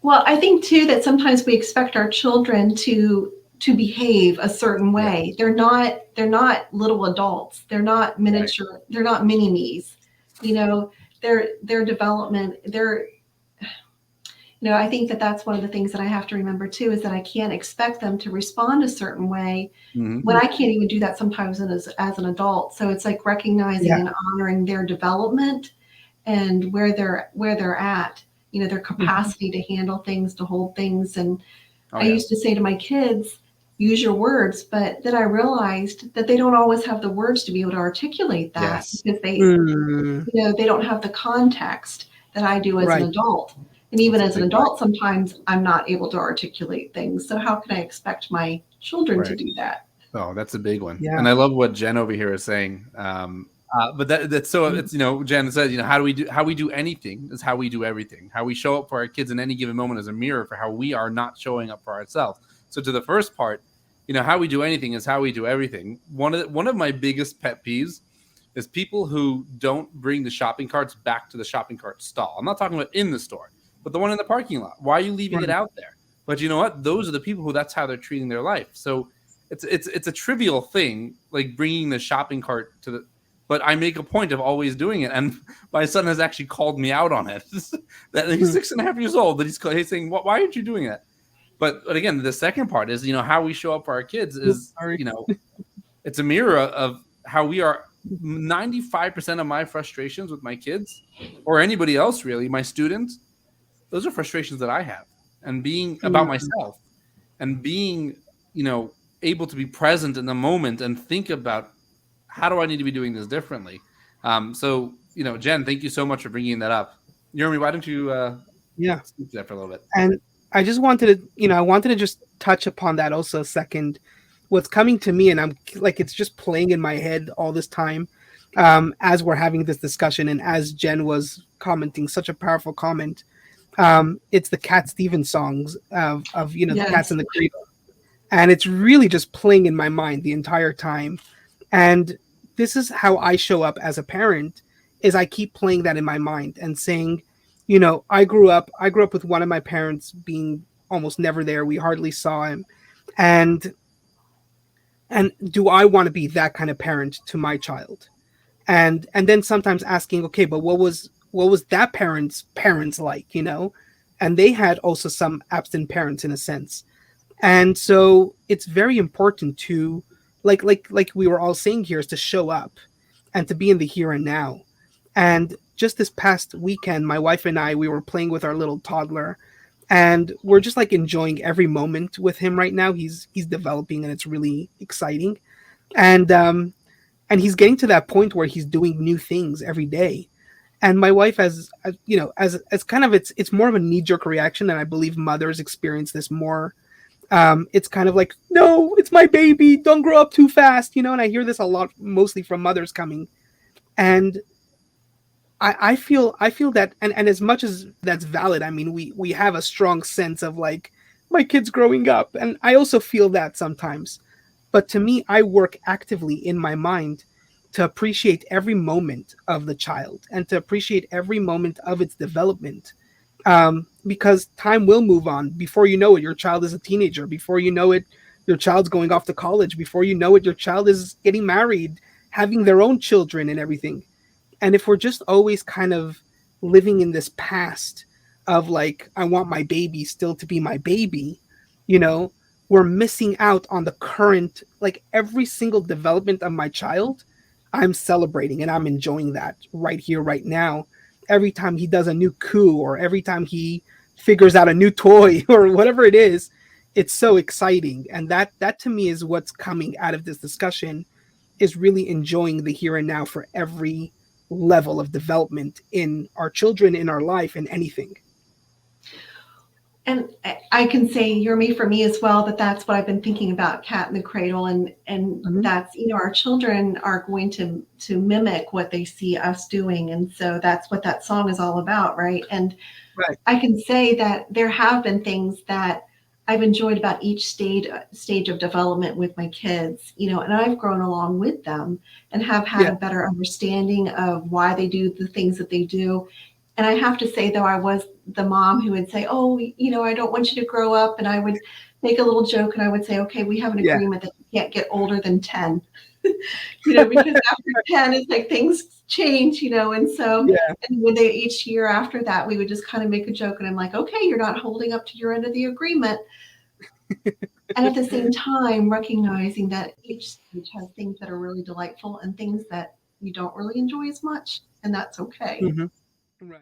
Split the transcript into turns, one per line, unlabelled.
Well, I think too that sometimes we expect our children to behave a certain
Yeah.
way. They're not little adults. They're not
Right.
miniature. They're not mini me's. You know, their development. I think that that's one of the things that I have to remember too is that I can't expect them to respond a certain way
Hmm.
when I can't even do that sometimes as an adult. So it's like recognizing
Yeah.
and honoring their development and where they're at, their
Mhm.
capacity to handle things, to hold things. And
Oh
I
yeah.
used to say to my kids, use your words, but then I realized that they don't always have the words to be able to articulate that
Yes.
because
Mm,
they don't have the context that I do as an
right.
adult. And even
That's a
as an
big one.
adult, sometimes I'm not able to articulate things. So how can I expect my children to
Right.
do that?
Oh, that's a big one.
Yeah.
And I love what Jen over here is saying. But that's so
Mm,
it's Jen says how we do anything is how we do everything. How we show up for our kids in any given moment is a mirror for how we are not showing up for ourselves. So to the first part, how we do anything is how we do everything. One of my biggest pet peeves is people who don't bring the shopping carts back to the shopping cart stall. I'm not talking about in the store, but the one in the parking lot. Why are you leaving it
right.
out there? But you know what? Those are the people who that's how they're treating their life. So it's a trivial thing like bringing the shopping cart to the but I make a point of always doing it, and my son has actually called me out on it. That he's
Mm,
6.5 years old, that he's saying, Why aren't you doing that?" But again, the second part is how we show up for our kids
oops,
is
sorry.
it's a mirror of how we are. 95% of my frustrations with my kids, or anybody else really, my students, those are frustrations that I have, and being about
Mm,
myself, and being you know able to be present in the moment and think about how do I need to be doing this differently. So Jen, thank you so much for bringing that up. Jeremy, why don't you
yeah.
speak to that for a little bit?
And I just wanted to, I wanted to just touch upon that also a second. What's coming to me, and I'm like, it's just playing in my head all this time, as we're having this discussion, and as Jen was commenting, such a powerful comment. It's the Cat Stevens songs of the Cats
Yes.
in the Cradle, and it's really just playing in my mind the entire time. And this is how I show up as a parent: is I keep playing that in my mind and saying, I grew up with one of my parents being almost never there. We hardly saw him. And and do I want to be that kind of parent to my child? And then sometimes asking, okay, but what was that parents like, and they had also some absent parents in a sense. And so it's very important to, like we were all saying here, is to show up and to be in the here and now. And just this past weekend, my wife and I, we were playing with our little toddler, and we're just like enjoying every moment with him right now. He's developing, and it's really exciting. And um and he's getting to that point where he's doing new things every day. And my wife, as kind of, it's more of a knee jerk reaction, and I believe mothers experience this more. It's kind of like, no, it's my baby, don't grow up too fast, and I hear this a lot, mostly from mothers coming. And I feel that, and as much as that's valid, I mean, we have a strong sense of like, my kid's growing up, and I also feel that sometimes. But to me, I work actively in my mind to appreciate every moment of the child and to appreciate every moment of its development. Because time will move on. Before you know it, your child is a teenager. Before you know it, your child's going off to college. Before you know it, your child is getting married, having their own children and everything. And if we're just always kind of living in this past of like, I want my baby still to be my baby, you know, we're missing out on the current, like every single development of my child. I'm celebrating and I'm enjoying that right here, right now. Every time he does a new coup, or every time he figures out a new toy or whatever it is, it's so exciting. And that to me is what's coming out of this discussion, is really enjoying the here and now for every level of development in our children, in our life, and anything.
And I can say you're me for me as well, that that's what I've been thinking about Cat in the Cradle. And
Mhm.
that's, our children are going to mimic what they see us doing. And so that's what that song is all about, right? And
Right.
I can say that there have been things that I've enjoyed about each stage of development with my kids, and I've grown along with them and have had
Yeah.
a better understanding of why they do the things that they do. And I have to say, though, I was the mom who would say, "Oh, I don't want you to grow up." And I would make a little joke and I would say, "Okay, we have an
Yeah.
agreement that you can't get older than 10." Because after 10, it's like things change, and so,
Yeah.
and when each year after that, we would just kind of make a joke. And I'm like, "Okay, you're not holding up to your end of the agreement." And at the same time, recognizing that each stage has things that are really delightful and things that you don't really enjoy as much. And that's okay.
Hmm. Right.